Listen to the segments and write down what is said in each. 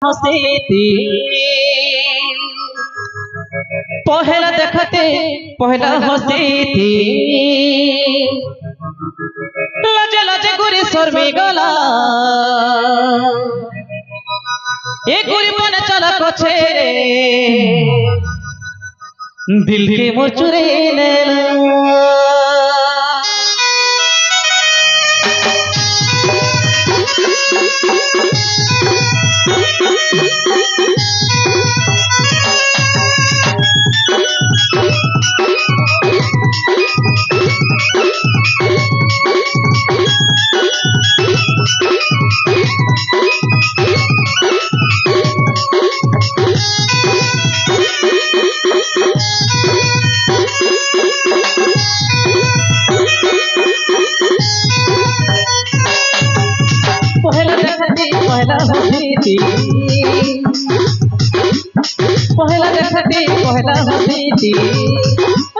हसीती पहला देखते पहला हसीती लजे लजे गुरी शर्मी गला ए गुरी मन चला कछे दिल के मोचुरे पहला हसीती पहला देखती पहला हसीती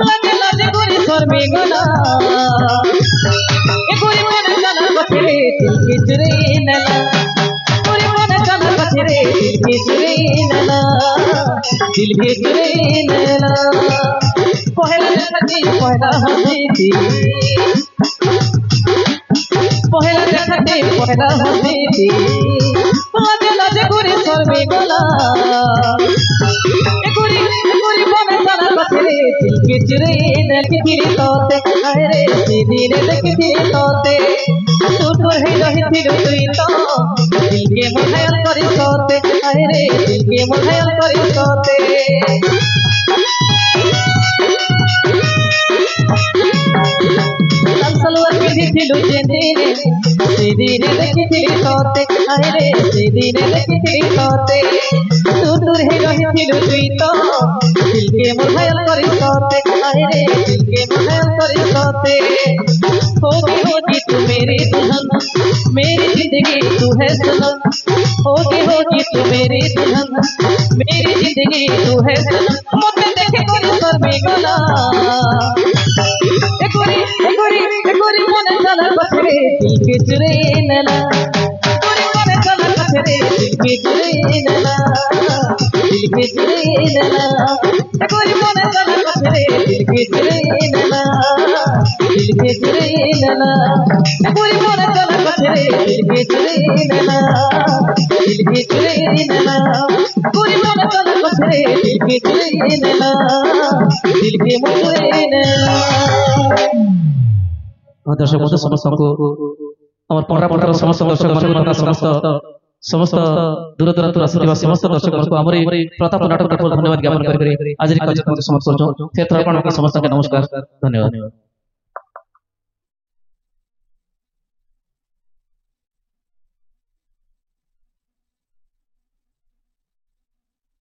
लगे लगे गुरी शर्मी गला ए गुरी मन चला बछरे दिल की चुरी नला गुरी मन चला बछरे दिल की चुरी नला दिल की चुरी नला पहला देखती पहला हसीती पहला देखते पहला हसीती लजे लजे गुरी शर्मी गला ए गुरी मन चला बछरे दिल की चुरी नलकी तोते अरे सीधीरे देखती तोते तू दूर ही रही तुई तो दिल के मुहायल करी तोते अरे दिल के मुहायल करी तोते सलवार पिंधिथिलु जेदिने सेदिने देखिथिलि तोते अरे सेदिने देखिथिलि तोते तू दूर ही रहिथिलु तुई तो दिल के मुहायल करी तोते अरे दिल के मुहायल करी तोते होगी तू मेरी दुल्हन मेरी जिंदगी तू है सनम होगी तू मेरी दुल्हन मेरी जिंदगी तू है सनम मोते देखे कोई शर्मी गला गोरी मन चला बछरे दिल के चुरे नला गोरी मन चला बछरे दिल के चुरे नला दिल के चुरे नला गोरी मन चला बछरे दिल के चुरे नला दिल के चुरे नला गोरी मन चला बछरे दिल के चुरे नला दिल के चुरे नला गोरी मन चला बछरे दिल के चुरे नला दिल के मुचुरे नला दर्शक बंधु समस्त पंडरापटर समस्त दर्शक समस्त दूर दूर आसुवा समस्त दर्शक प्रताप नाटक धन्यवाद ज्ञापन कर आज समाप्त कर समस्त नमस्कार धन्यवाद।